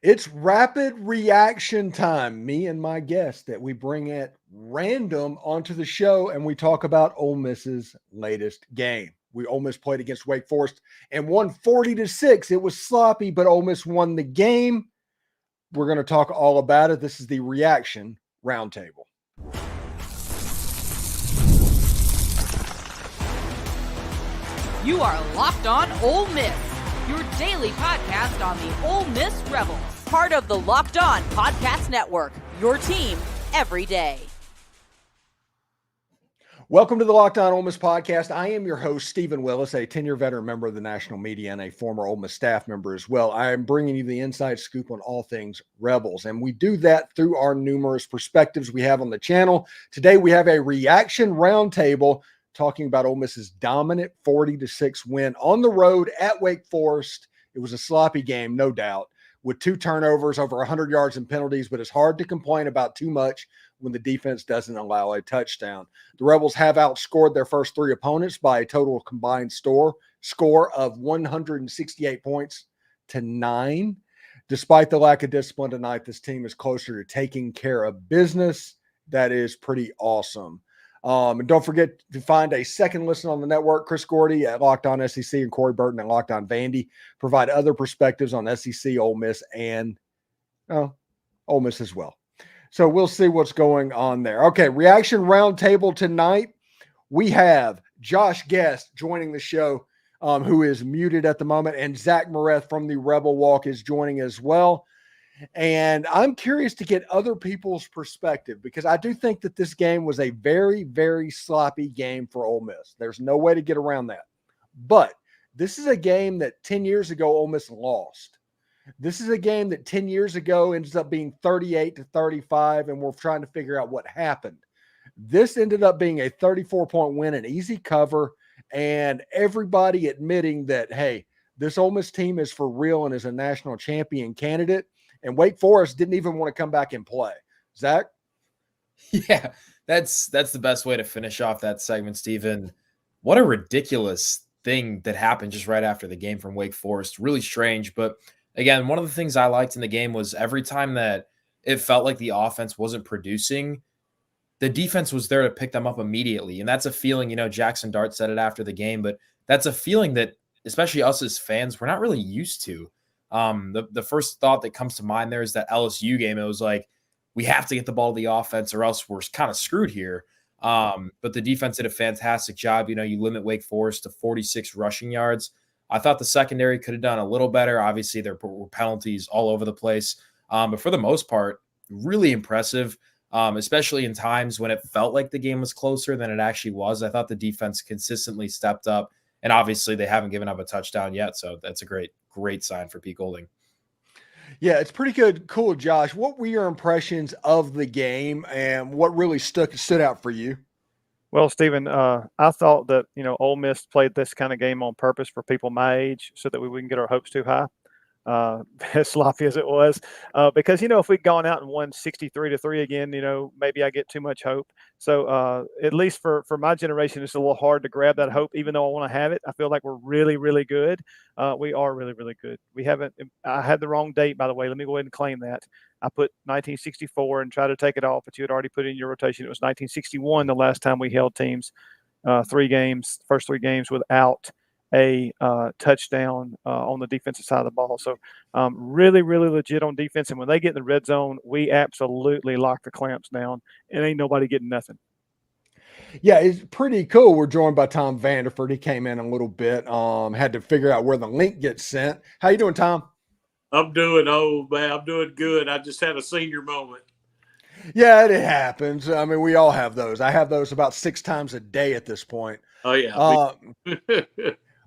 It's rapid reaction time. Me and my guest that we bring at random onto the show, and we talk about Ole Miss's latest game. Ole Miss played against Wake Forest and won 40-6. It was sloppy, but Ole Miss won the game. We're going to talk all about it. This is the Reaction Roundtable. You are Locked On Ole Miss, your daily podcast on the Ole Miss Rebels. Part of the Locked On Podcast Network, your team every day. Welcome to the Locked On Ole Miss podcast. I am your host, Steven Willis, a 10-year veteran member of the national media and a former Ole Miss staff member as well. I am bringing you the inside scoop on all things Rebels, and we do that through our numerous perspectives we have on the channel. Today, we have a reaction roundtable talking about Ole Miss's dominant 40-6 win on the road at Wake Forest. It was a sloppy game, no doubt, with 2 turnovers, over 100 yards and penalties, but it's hard to complain about too much when the defense doesn't allow a touchdown. The Rebels have outscored their first 3 opponents by a total combined score of 168 points to 9. Despite the lack of discipline tonight, this team is closer to taking care of business. That is pretty awesome. And don't forget to find a second listen on the network. Chris Gordy at Locked On SEC and Corey Burton at Locked On Vandy provide other perspectives on SEC, Ole Miss, and Ole Miss as well. So we'll see what's going on there. Okay, reaction roundtable tonight. We have Josh Guest joining the show, who is muted at the moment, and Zach Moreth from the Rebel Walk is joining as well. And I'm curious to get other people's perspective because I do think that this game was a very, very sloppy game for Ole Miss. There's no way to get around that. But this is a game that 10 years ago Ole Miss lost. This is a game that 10 years ago ends up being 38-35, and we're trying to figure out what happened. This ended up being a 34-point win, an easy cover, and everybody admitting that, hey, this Ole Miss team is for real and is a national champion candidate. And Wake Forest didn't even want to come back and play. Zach? Yeah, that's the best way to finish off that segment, Stephen. What a ridiculous thing that happened just right after the game from Wake Forest. Really strange. But again, one of the things I liked in the game was every time that it felt like the offense wasn't producing, the defense was there to pick them up immediately. And that's a feeling, Jackson Dart said it after the game, but that's a feeling that, especially us as fans, we're not really used to. The first thought that comes to mind there is that LSU game. It was like, we have to get the ball to the offense or else we're kind of screwed here. But the defense did a fantastic job. You limit Wake Forest to 46 rushing yards. I thought the secondary could have done a little better. Obviously, there were penalties all over the place. But for the most part, really impressive, especially in times when it felt like the game was closer than it actually was. I thought the defense consistently stepped up. And obviously, they haven't given up a touchdown yet. So that's a great sign for Pete Golding. Yeah, it's pretty good. Cool, Josh. What were your impressions of the game and what really stood out for you? Well, Stephen, I thought that, Ole Miss played this kind of game on purpose for people my age so that we wouldn't get our hopes too high, as sloppy as it was. Because, if we'd gone out and won 63-3 again, maybe I get too much hope. So at least for my generation, it's a little hard to grab that hope, even though I want to have it. I feel like we're really, really good. We are really, really good. I had the wrong date, by the way. Let me go ahead and claim that. I put 1964 and tried to take it off, but you had already put it in your rotation. It was 1961 the last time we held teams, first 3 games without a touchdown on the defensive side of the ball. So really, really legit on defense. And when they get in the red zone, we absolutely lock the clamps down and ain't nobody getting nothing. Yeah, it's pretty cool. We're joined by Tom Vanderford. He came in a little bit, had to figure out where the link gets sent. How you doing, Tom? I'm doing good. I just had a senior moment. Yeah, it happens. I mean, we all have those. I have those about 6 times a day at this point. Oh, yeah.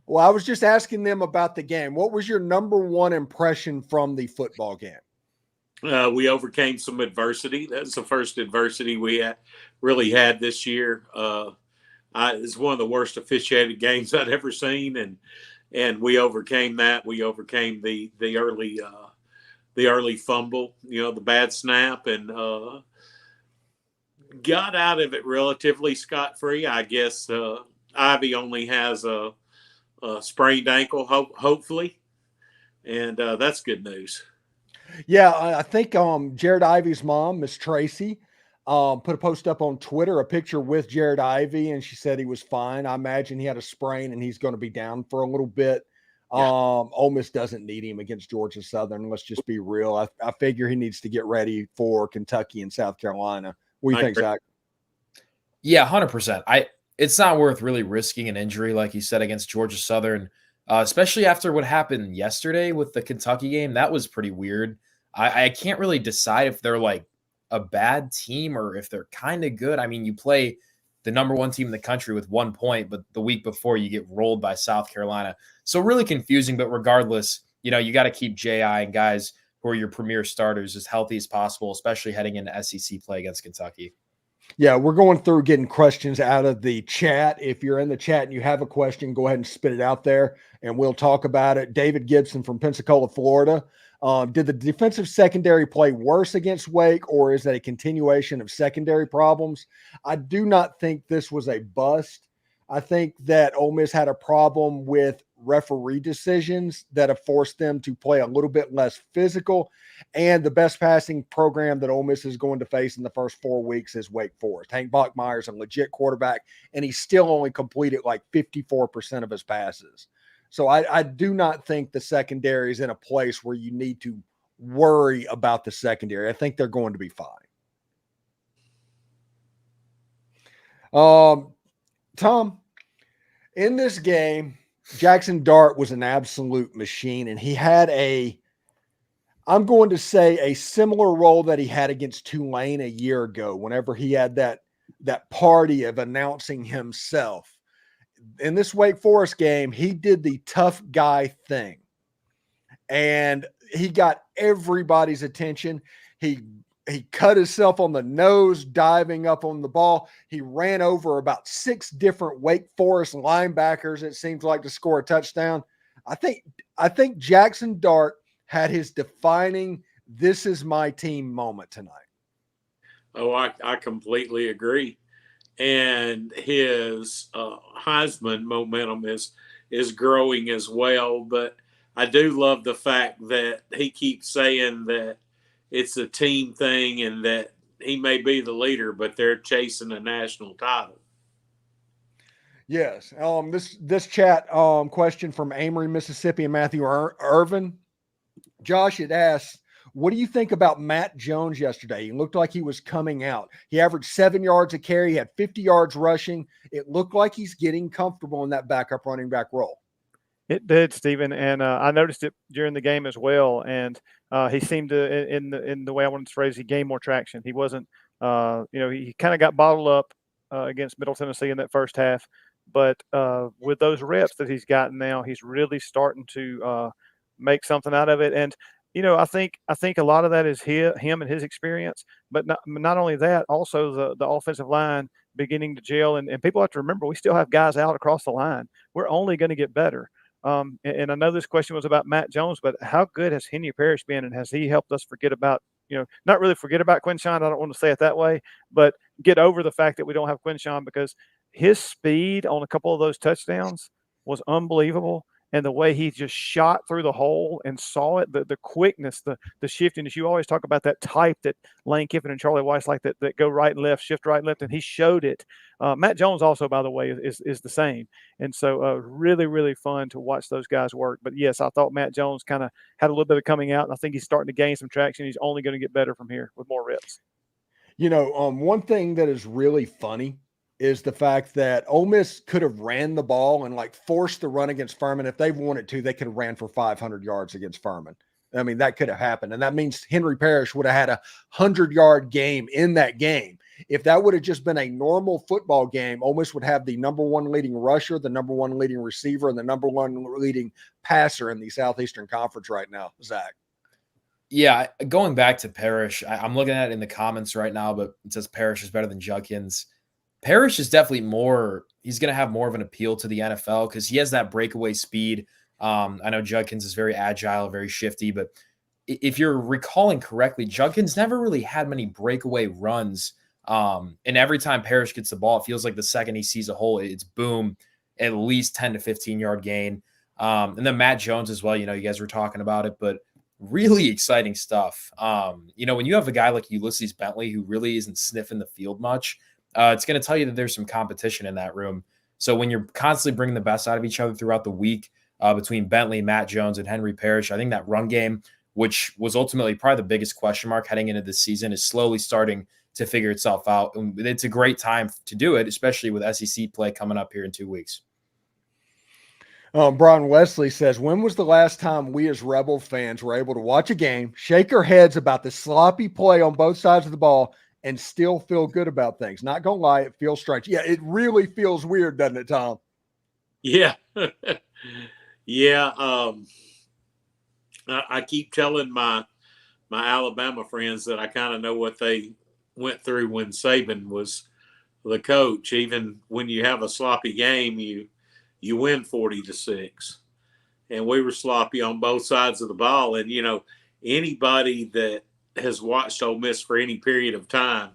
Well, I was just asking them about the game. What was your number one impression from the football game? We overcame some adversity. That's the first adversity we really had this year. It's one of the worst officiated games I'd ever seen, and we overcame that. We overcame the early fumble, the bad snap, and got out of it relatively scot-free. I guess Ivy only has a sprained ankle, hopefully, and that's good news. Yeah, I think Jared Ivey's mom, Miss Tracy, put a post up on Twitter, a picture with Jared Ivey, and she said he was fine. I imagine he had a sprain and he's going to be down for a little bit. Yeah. Ole Miss doesn't need him against Georgia Southern. Let's just be real. I figure he needs to get ready for Kentucky and South Carolina. What do you think, agree. Zach? Yeah, 100%. It's not worth really risking an injury, like you said, against Georgia Southern, especially after what happened yesterday with the Kentucky game. That was pretty weird. I can't really decide if they're like a bad team or if they're kind of good. I mean, you play the number one team in the country with 1 point, but the week before you get rolled by South Carolina. So really confusing, but regardless, you got to keep J.I. and guys who are your premier starters as healthy as possible, especially heading into SEC play against Kentucky. Yeah, we're going through getting questions out of the chat. If you're in the chat and you have a question, go ahead and spit it out there and we'll talk about it. David Gibson from Pensacola, Florida. Did the defensive secondary play worse against Wake, or is that a continuation of secondary problems? I do not think this was a bust. I think that Ole Miss had a problem with referee decisions that have forced them to play a little bit less physical. And the best passing program that Ole Miss is going to face in the first 4 weeks is Wake Forest. Hank Bachmeier's a legit quarterback, and he still only completed like 54% of his passes. So I do not think the secondary is in a place where you need to worry about the secondary. I think they're going to be fine. Tom, in this game, Jackson Dart was an absolute machine, and he had I'm going to say a similar role that he had against Tulane a year ago, whenever he had that party of announcing himself. In this Wake Forest game, he did the tough guy thing, and he got everybody's attention. He cut himself on the nose, diving up on the ball. He ran over about 6 different Wake Forest linebackers, it seems like, to score a touchdown. I think Jackson Dart had his defining "this is my team" moment tonight. Oh, I completely agree. And his Heisman momentum is growing as well. But I do love the fact that he keeps saying that it's a team thing and that he may be the leader, but they're chasing a national title. Yes. This chat question from Amory, Mississippi, and Matthew Irvin. Josh had asked, what do you think about Matt Jones yesterday? He looked like he was coming out. He averaged 7 yards a carry. He had 50 yards rushing. It looked like he's getting comfortable in that backup running back role. It did, Steven, and I noticed it during the game as well. And he seemed to, in the way I wanted to phrase, he gained more traction. He wasn't, he kind of got bottled up against Middle Tennessee in that first half. But with those reps that he's gotten now, he's really starting to make something out of it. And I think a lot of that is him and his experience, but not only that, also the offensive line beginning to gel. And people have to remember, we still have guys out across the line. We're only going to get better. And I know this question was about Matt Jones, but how good has Henry Parrish been, and has he helped us forget about, not really forget about Quinshon? I don't want to say it that way, but get over the fact that we don't have Quinshon, because his speed on a couple of those touchdowns was unbelievable. And the way he just shot through the hole and saw it, the quickness, the shiftiness. You always talk about that type that Lane Kiffin and Charlie Weiss like, that go right and left, shift right and left, and he showed it. Matt Jones also, by the way, is the same. And so really, really fun to watch those guys work. But, yes, I thought Matt Jones kind of had a little bit of coming out, and I think he's starting to gain some traction. He's only going to get better from here with more reps. One thing that is really funny is the fact that Ole Miss could have ran the ball and forced the run against Furman. If they wanted to, they could have ran for 500 yards against Furman. I mean, that could have happened. And that means Henry Parrish would have had a 100-yard game in that game. If that would have just been a normal football game, Ole Miss would have the number 1 leading rusher, the number 1 leading receiver, and the number 1 leading passer in the Southeastern Conference right now, Zach. Yeah, going back to Parrish, I'm looking at it in the comments right now, but it says Parrish is better than Judkins. Parrish is definitely he's going to have more of an appeal to the NFL because he has that breakaway speed. I know Judkins is very agile, very shifty, but if you're recalling correctly, Judkins never really had many breakaway runs. And every time Parrish gets the ball, it feels like the second he sees a hole, it's boom, at least 10 to 15 yard gain. And then Matt Jones as well, you guys were talking about it, but really exciting stuff. When you have a guy like Ulysses Bentley who really isn't sniffing the field much, it's going to tell you that there's some competition in that room. So when you're constantly bringing the best out of each other throughout the week between Bentley, Matt Jones, and Henry Parrish, I think that run game, which was ultimately probably the biggest question mark heading into this season, is slowly starting to figure itself out. And it's a great time to do it, especially with SEC play coming up here in 2 weeks. Brian Wesley says, when was the last time we as Rebel fans were able to watch a game, shake our heads about the sloppy play on both sides of the ball, and still feel good about things? Not going to lie, it feels strange. Yeah, it really feels weird, doesn't it, Tom? Yeah. Yeah. I keep telling my Alabama friends that I kind of know what they went through when Saban was the coach. Even when you have a sloppy game, you win 40-6, and we were sloppy on both sides of the ball. And anybody that has watched Ole Miss for any period of time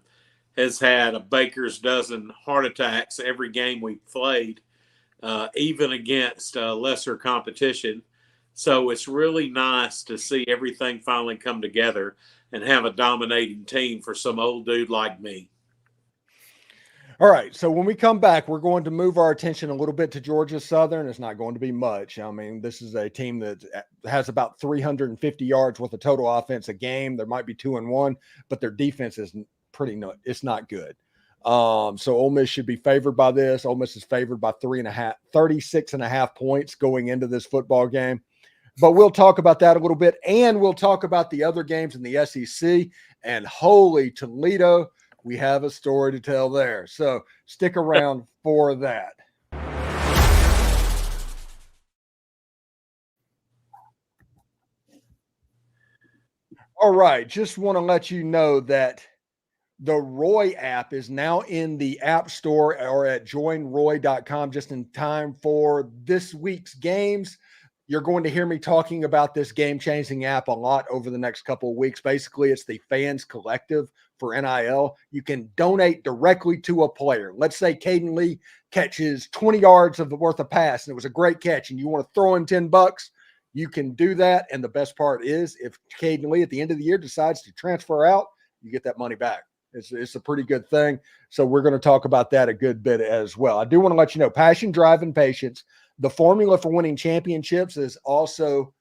has had a baker's dozen heart attacks every game we played, even against lesser competition. So it's really nice to see everything finally come together and have a dominating team for some old dude like me. All right, so when we come back, we're going to move our attention a little bit to Georgia Southern. It's not going to be much. I mean, this is a team that has about 350 yards worth of total offense a game. There might be 2-1, but their defense is it's not good. So Ole Miss should be favored by this. Ole Miss is favored by 36.5 points going into this football game. But we'll talk about that a little bit, and we'll talk about the other games in the SEC. And holy Toledo, we have a story to tell there. So stick around for that. All right. Just want to let you know that the Roy app is now in the App Store or at joinroy.com just in time for this week's games. You're going to hear me talking about this game-changing app a lot over the next couple of weeks. Basically, it's the Fans Collective for NIL. You can donate directly to a player. Let's say Caden Lee catches 20 yards worth of pass, and it was a great catch, and you want to throw in $10, you can do that. And the best part is if Caden Lee at the end of the year decides to transfer out, you get that money back. It's a pretty good thing. So we're going to talk about that a good bit as well. I do want to let you know, passion, drive, and patience. The formula for winning championships is also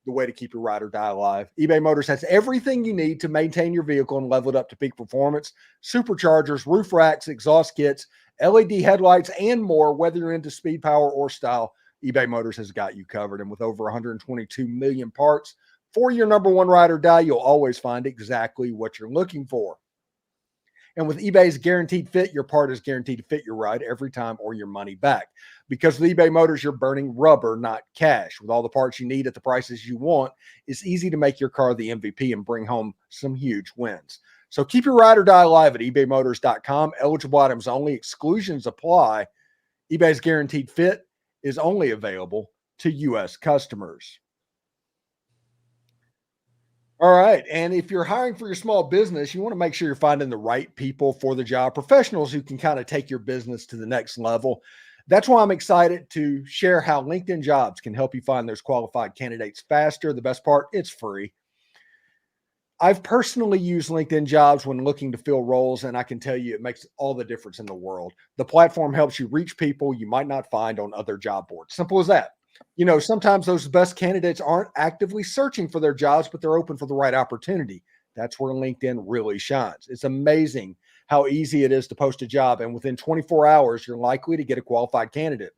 the way to keep your ride or die alive. eBay Motors has everything you need to maintain your vehicle and level it up to peak performance. Superchargers, roof racks, exhaust kits, LED headlights, and more. Whether you're into speed, power, or style, eBay Motors has got you covered. And with over 122 million parts for your number one ride or die, you'll always find exactly what you're looking for. And with eBay's Guaranteed Fit, your part is guaranteed to fit your ride every time or your money back. Because with eBay Motors, you're burning rubber, not cash. With all the parts you need at the prices you want, it's easy to make your car the MVP and bring home some huge wins. So keep your ride or die alive at ebaymotors.com. Eligible items only. Exclusions apply. eBay's Guaranteed Fit is only available to U.S. customers. All right. And if you're hiring for your small business, you want to make sure you're finding the right people for the job, professionals who can kind of take your business to the next level. That's why I'm excited to share how LinkedIn Jobs can help you find those qualified candidates faster. The best part, it's free. I've personally used LinkedIn Jobs when looking to fill roles, and I can tell you it makes all the difference in the world. The platform helps you reach people you might not find on other job boards. Simple as that. You know, sometimes those best candidates aren't actively searching for their jobs, but they're open for the right opportunity. That's where LinkedIn really shines. It's amazing how easy it is to post a job, and within 24 hours, you're likely to get a qualified candidate.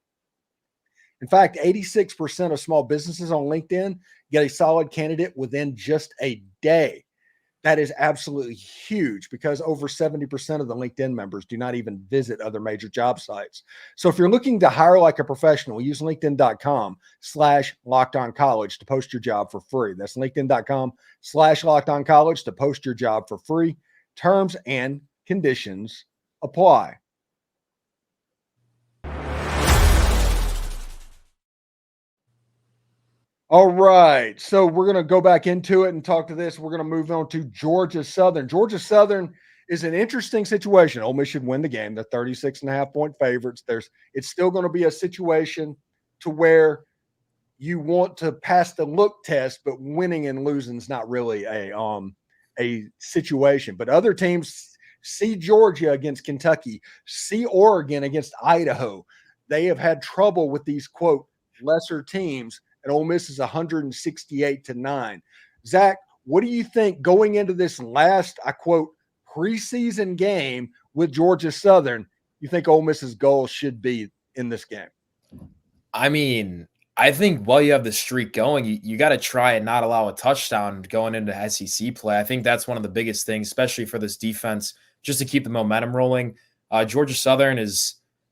In fact, 86% of small businesses on LinkedIn get a solid candidate within just a day. That is absolutely huge because over 70% of the LinkedIn members do not even visit other major job sites. So if you're looking to hire like a professional, use linkedin.com/lockedoncollege to post your job for free. That's linkedin.com/lockedoncollege to post your job for free. Terms and conditions apply. All right, so we're going to go back into it and talk to this. We're going to move on to Georgia Southern. Georgia Southern is an interesting situation. Ole Miss should win the game. They're 36.5-point favorites. It's still going to be a situation to where you want to pass the look test, but winning and losing is not really a situation. But other teams, see Georgia against Kentucky, see Oregon against Idaho. They have had trouble with these, quote, lesser teams, and Ole Miss is 168-9. Zach, what do you think going into this last, I quote, preseason game with Georgia Southern? You think Ole Miss's goal should be in this game? I mean, I think while you have the streak going, you got to try and not allow a touchdown going into SEC play. I think that's one of the biggest things, especially for this defense, just to keep the momentum rolling. Georgia Southern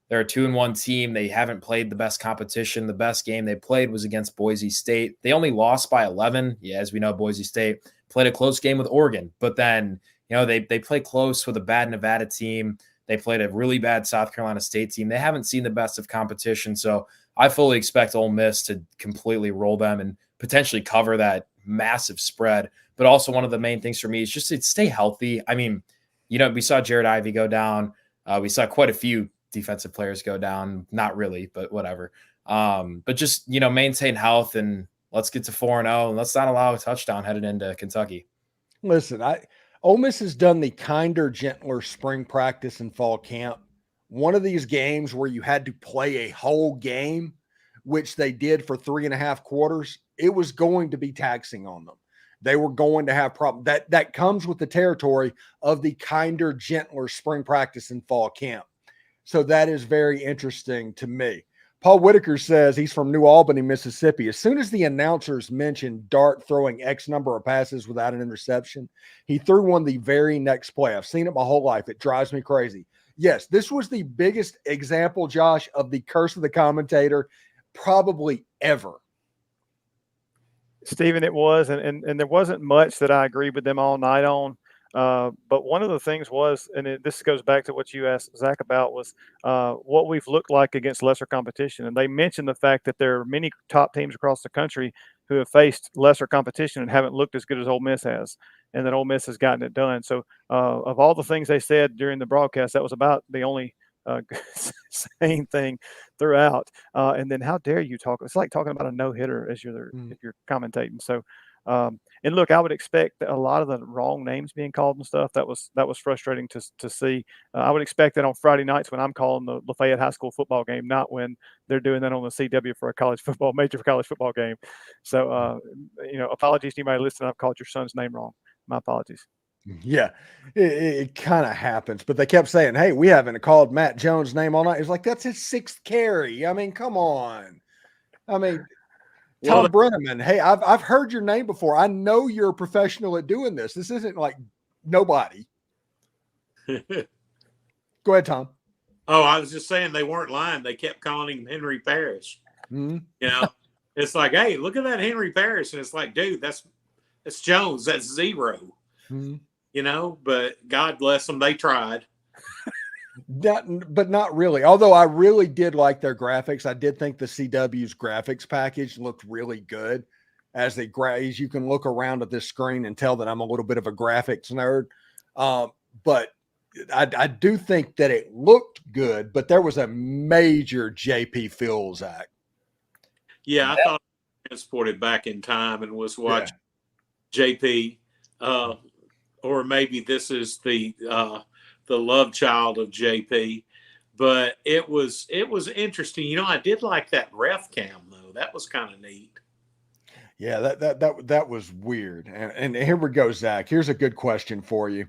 they're a 2-1 team. They haven't played the best competition. The best game they played was against Boise State. They only lost by 11. Yeah, as we know, Boise State played a close game with Oregon, but then, they play close with a bad Nevada team. They played a really bad South Carolina State team. They haven't seen the best of competition. So I fully expect Ole Miss to completely roll them and potentially cover that massive spread. But also one of the main things for me is just to stay healthy. I mean, we saw Jared Ivey go down. We saw quite a few defensive players go down. Not really, but whatever. But just, maintain health and let's get to 4-0 and let's not allow a touchdown headed into Kentucky. Listen, Ole Miss has done the kinder, gentler spring practice and fall camp. One of these games where you had to play a whole game, which they did for 3.5 quarters, it was going to be taxing on them. They were going to have problems. That comes with the territory of the kinder, gentler spring practice and fall camp. So that is very interesting to me. Paul Whitaker says he's from New Albany, Mississippi. As soon as the announcers mentioned Dart throwing X number of passes without an interception, he threw one the very next play. I've seen it my whole life. It drives me crazy. Yes, this was the biggest example, Josh, of the curse of the commentator probably ever. Steven, it was, and there wasn't much that I agreed with them all night on. But one of the things was, and this goes back to what you asked Zach about, was what we've looked like against lesser competition. And they mentioned the fact that there are many top teams across the country who have faced lesser competition and haven't looked as good as Ole Miss has, and that Ole Miss has gotten it done. So of all the things they said during the broadcast, that was about the only same thing throughout. And then how dare you talk? It's like talking about a no-hitter as if you're commentating. So and look, I would expect a lot of the wrong names being called and stuff. That was frustrating to see. I would expect that on Friday nights when I'm calling the Lafayette High School football game, not when they're doing that on the CW for a major college football game. So, apologies to anybody listening. I've called your son's name wrong. My apologies. Yeah, it kind of happens. But they kept saying, hey, we haven't called Matt Jones' name all night. It's like, that's his 6th carry. I mean, come on. I mean, Tom Brenneman, hey, I've heard your name before. I know you're a professional at doing this. This isn't like nobody. Go ahead, Tom. Oh, I was just saying they weren't lying. They kept calling him Henry Parrish. Mm-hmm. It's like, hey, look at that Henry Parrish. And it's like, dude, that's Jones. That's 0. Mm-hmm. But God bless them. They tried. But not really. Although I really did like their graphics. I did think the CW's graphics package looked really good. As you can look around at this screen and tell that I'm a little bit of a graphics nerd. But I do think that it looked good, but there was a major JP feel, Zach. Yeah, I thought I transported back in time and was watching JP. Or maybe this is the love child of JP, but it was interesting. I did like that ref cam though. That was kind of neat. Yeah, that was weird. And here we go, Zach. Here's a good question for you.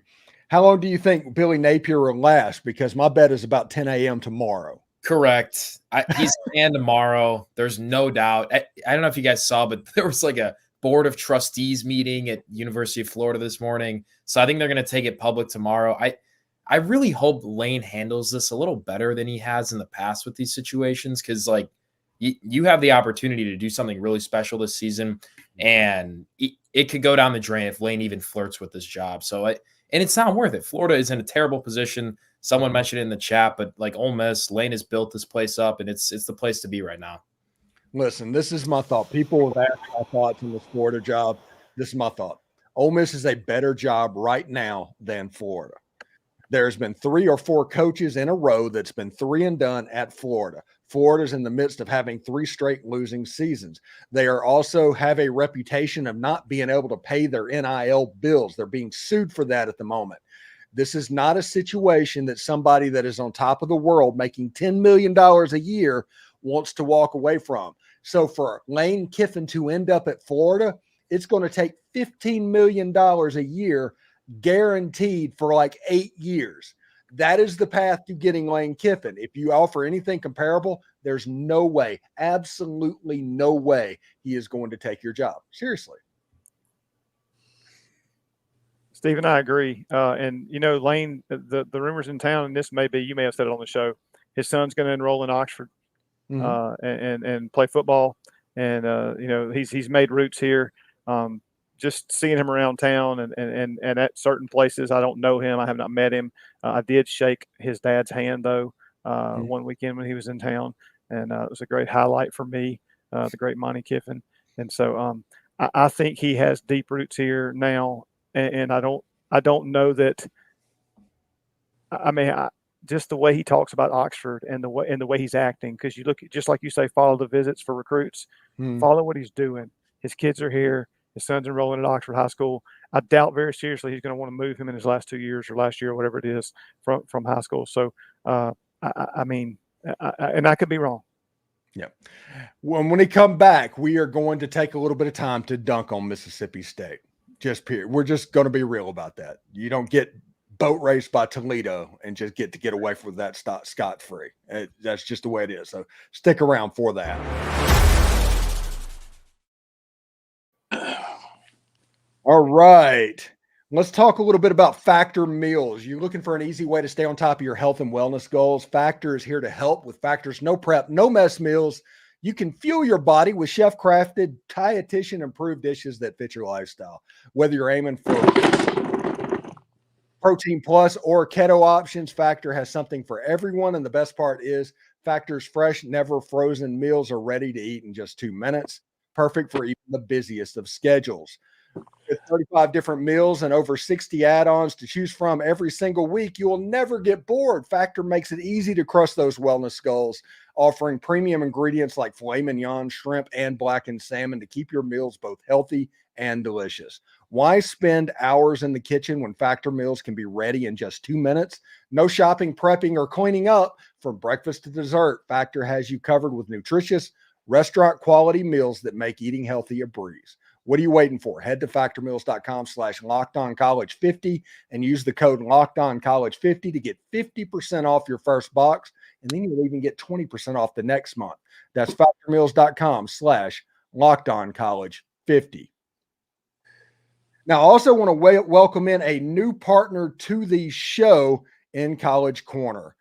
How long do you think Billy Napier will last? Because my bet is about 10 a.m. tomorrow. Correct. He's in tomorrow. There's no doubt. I don't know if you guys saw, but there was like a board of trustees meeting at University of Florida this morning. So I think they're going to take it public tomorrow. I really hope Lane handles this a little better than he has in the past with these situations. Cause like you have the opportunity to do something really special this season and it could go down the drain if Lane even flirts with this job. So and it's not worth it. Florida is in a terrible position. Someone mentioned it in the chat, but like Ole Miss, Lane has built this place up and it's the place to be right now. Listen, this is my thought. People have asked my thoughts on this Florida job. This is my thought. Ole Miss is a better job right now than Florida. There's been 3 or 4 coaches in a row that's been 3 and done at Florida. Florida's in the midst of having 3 straight losing seasons. They are also have a reputation of not being able to pay their NIL bills. They're being sued for that at the moment. This is not a situation that somebody that is on top of the world making $10 million a year wants to walk away from. So for Lane Kiffin to end up at Florida, it's going to take $15 million a year guaranteed for like 8 years. That is the path to getting Lane Kiffin. If you offer anything comparable, there's no way, absolutely no way he is going to take your job. Seriously. Stephen, I agree. And, Lane, the rumors in town, and this may be, you may have said it on the show, his son's going to enroll in Oxford and play football. And, he's made roots here. Just seeing him around town and at certain places. I don't know him. I have not met him. I did shake his dad's hand, though, one weekend when he was in town. And it was a great highlight for me, the great Monty Kiffin. And so I think he has deep roots here now. And I don't know that. I mean, just the way he talks about Oxford and the way he's acting, because you look at, just like you say, follow the visits for recruits, follow what he's doing. His kids are here. His son's enrolling at Oxford High School. I doubt very seriously he's going to want to move him in his last 2 years or last year or whatever it is from high school. So, I mean, I could be wrong. Yeah. When he come back, we are going to take a little bit of time to dunk on Mississippi State. Just period. We're just going to be real about that. You don't get boat raced by Toledo and just get away from that scot-free. That's just the way it is. So stick around for that. All right. Let's talk a little bit about Factor meals. You're looking for an easy way to stay on top of your health and wellness goals. Factor is here to help with Factor's no prep, no mess meals. You can fuel your body with chef-crafted, dietitian-approved dishes that fit your lifestyle. Whether you're aiming for protein plus or keto options, Factor has something for everyone. And the best part is Factor's fresh, never frozen meals are ready to eat in just 2 minutes. Perfect for even the busiest of schedules. With 35 different meals and over 60 add-ons to choose from every single week, you will never get bored. Factor makes it easy to crush those wellness goals, offering premium ingredients like filet mignon, shrimp, and blackened salmon to keep your meals both healthy and delicious. Why spend hours in the kitchen when Factor meals can be ready in just 2 minutes? No shopping, prepping, or cleaning up. From breakfast to dessert, Factor has you covered with nutritious, restaurant-quality meals that make eating healthy a breeze. What are you waiting for? Head to factormeals.com/LockedOnCollege50 and use the code LockedOnCollege50 to get 50% off your first box. And then you'll even get 20% off the next month. That's factormeals.com/LockedOnCollege50. Now, I also want to welcome in a new partner to the show in College Corner.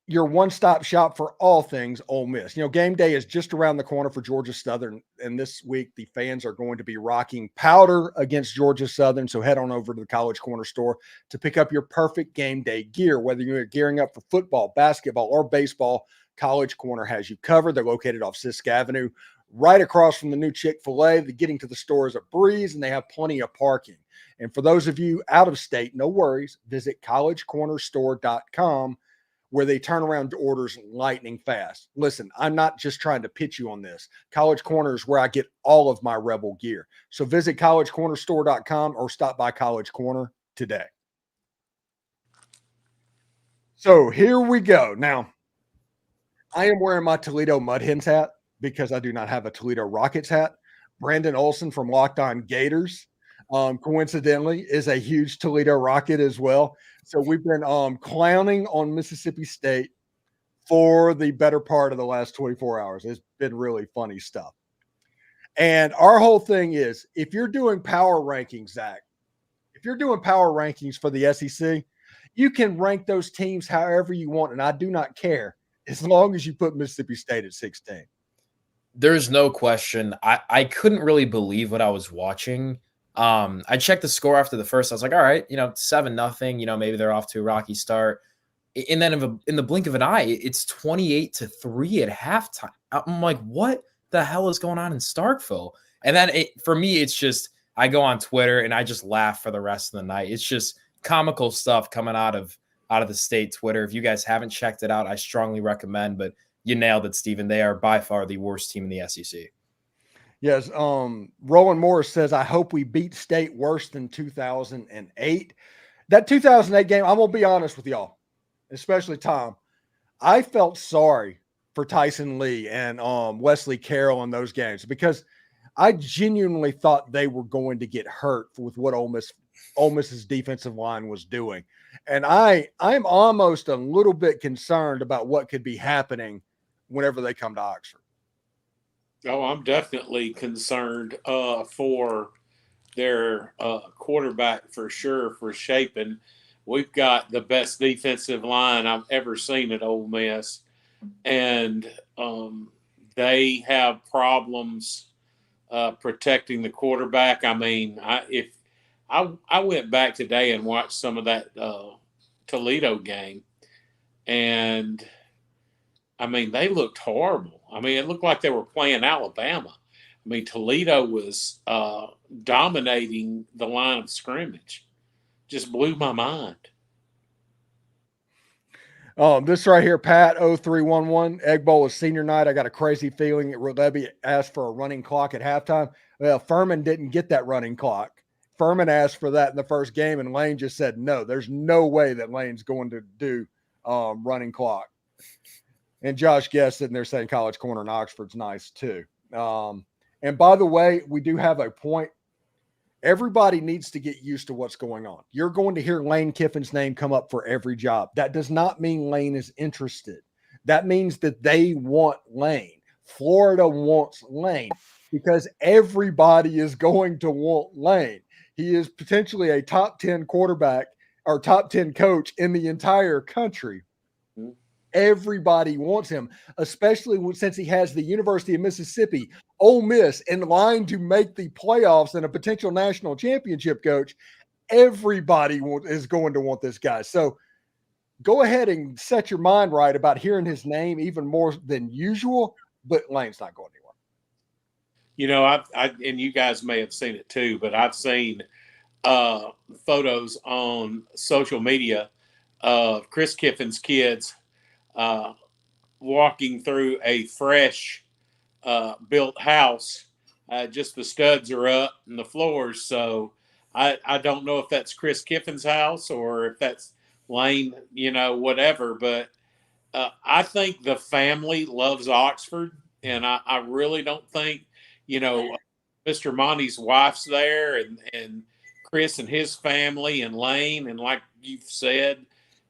Your one-stop shop for all things Ole Miss. Game day is just around the corner for Georgia Southern, and this week the fans are going to be rocking powder against Georgia Southern, so head on over to the College Corner store to pick up your perfect game day gear. Whether you're gearing up for football, basketball, or baseball, College Corner has you covered. They're located off Sisk Avenue, right across from the new Chick-fil-A. The getting to the store is a breeze, and they have plenty of parking. And for those of you out of state, no worries. Visit collegecornerstore.com, where they turn around orders lightning fast. Listen, I'm not just trying to pitch you on this. College Corner is where I get all of my Rebel gear. So visit collegecornerstore.com or stop by College Corner today. So here we go. Now, I am wearing my Toledo Mud Hens hat because I do not have a Toledo Rockets hat. Brandon Olson from Locked On Gators, coincidentally, is a huge Toledo Rocket as well. So we've been clowning on Mississippi State for the better part of the last 24 hours. It's been really funny stuff. And our whole thing is, if you're doing power rankings, Zach, if you're doing power rankings for the SEC, you can rank those teams however you want, and I do not care as long as you put Mississippi State at 16. There's no question. I couldn't really believe what I was watching. I checked the score after the first. I was like, all right, 7-0, maybe they're off to a rocky start. And then in the blink of an eye, it's 28-3 at halftime. I'm like, what the hell is going on in Starkville? And then for me, it's just, I go on Twitter and I just laugh for the rest of the night. It's just comical stuff coming out of the state Twitter. If you guys haven't checked it out, I strongly recommend. But you nailed it, Steven. They are by far the worst team in the SEC. Yes. Roland Morris says, I hope we beat State worse than 2008. That 2008 game, I'm going to be honest with y'all, especially Tom. I felt sorry for Tyson Lee and Wesley Carroll in those games because I genuinely thought they were going to get hurt with what Ole Miss's defensive line was doing. And I'm almost a little bit concerned about what could be happening whenever they come to Oxford. Oh, I'm definitely concerned for their quarterback for sure, for Shapen. We've got the best defensive line I've ever seen at Ole Miss, and they have problems protecting the quarterback. I mean, I went back today and watched some of that Toledo game, and I mean, they looked horrible. I mean, it looked like they were playing Alabama. I mean, Toledo was dominating the line of scrimmage. Just blew my mind. This right here, Pat 0311, Egg Bowl is senior night. I got a crazy feeling that Levy asked for a running clock at halftime. Well, Furman didn't get that running clock. Furman asked for that in the first game, and Lane just said no. There's no way that Lane's going to do running clock. And Josh Guest sitting there saying College Corner in Oxford's nice too. And by the way, we do have a point. Everybody needs to get used to what's going on. You're going to hear Lane Kiffin's name come up for every job. That does not mean Lane is interested. That means that they want Lane. Florida wants Lane because everybody is going to want Lane. He is potentially a top 10 quarterback or top 10 coach in the entire country. Everybody wants him, especially since he has the University of Mississippi, Ole Miss in line to make the playoffs and a potential national championship coach. Everybody is going to want this guy. So go ahead and set your mind right about hearing his name even more than usual, but Lane's not going anywhere. You know, I and you guys may have seen it too, but I've seen photos on social media of Chris Kiffin's kids walking through a fresh built house. Just the studs are up and the floors. So I don't know if that's Chris Kiffin's house or if that's Lane, you know, whatever. But I think the family loves Oxford. And I really don't think, you know, Mr. Monty's wife's there and Chris and his family and Lane. And like you've said,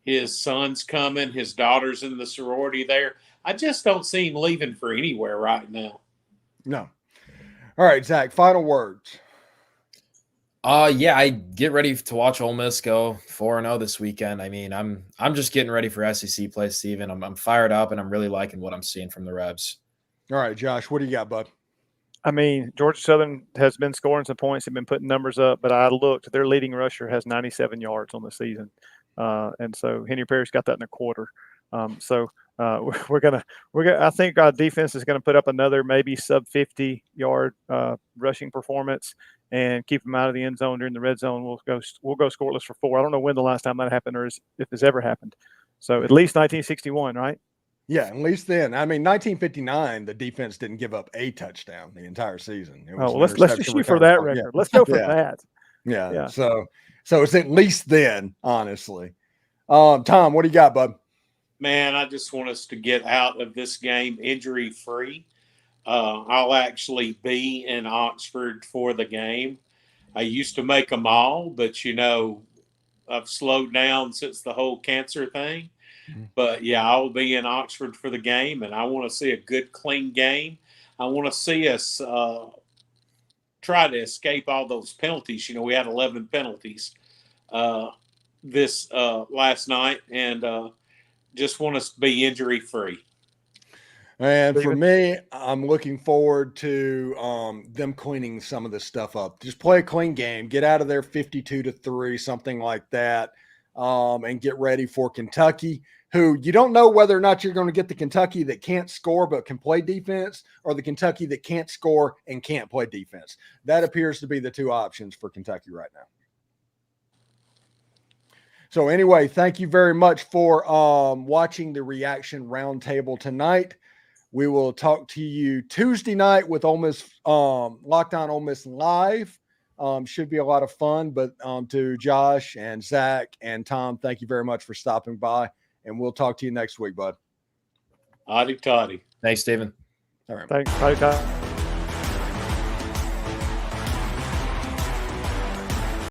his son's coming, his daughter's in the sorority there. I just don't see him leaving for anywhere right now. No. All right, Zach, final words. Yeah, I get ready to watch Ole Miss go 4-0 this weekend. I mean, I'm just getting ready for SEC play, Steven. I'm fired up, and I'm really liking what I'm seeing from the Rebs. All right, Josh, what do you got, bud? I mean, Georgia Southern has been scoring some points. They've been putting numbers up, but I looked. Their leading rusher has 97 yards on the season. And so Henry Parrish got that in a quarter. We're gonna. I think our defense is gonna put up another maybe sub 50 yard rushing performance and keep them out of the end zone during the red zone. We'll go scoreless for 4. I don't know when the last time that happened or if it's ever happened. So at least 1961, right? Yeah, at least then. I mean, 1959, the defense didn't give up a touchdown the entire season. Let's just shoot for that record. Yeah. Let's go for that. Yeah. So it's at least then, honestly. Tom, what do you got, bud? Man, I just want us to get out of this game injury-free. I'll actually be in Oxford for the game. I used to make them all, but, you know, I've slowed down since the whole cancer thing. But, yeah, I'll be in Oxford for the game, and I want to see a good, clean game. I want to see us try to escape all those penalties. You know, we had 11 penalties this last night, and just want us to be injury-free. And for me, I'm looking forward to them cleaning some of this stuff up. Just play a clean game, get out of there 52-3, something like that, and get ready for Kentucky, who you don't know whether or not you're going to get the Kentucky that can't score but can play defense or the Kentucky that can't score and can't play defense. That appears to be the two options for Kentucky right now. So anyway, thank you very much for watching the Reaction Roundtable tonight. We will talk to you Tuesday night with Ole Miss, Locked On Ole Miss Live. Should be a lot of fun. But to Josh and Zach and Tom, thank you very much for stopping by. And we'll talk to you next week, bud. Howdy toddy. Thanks, Steven. All right. Thanks.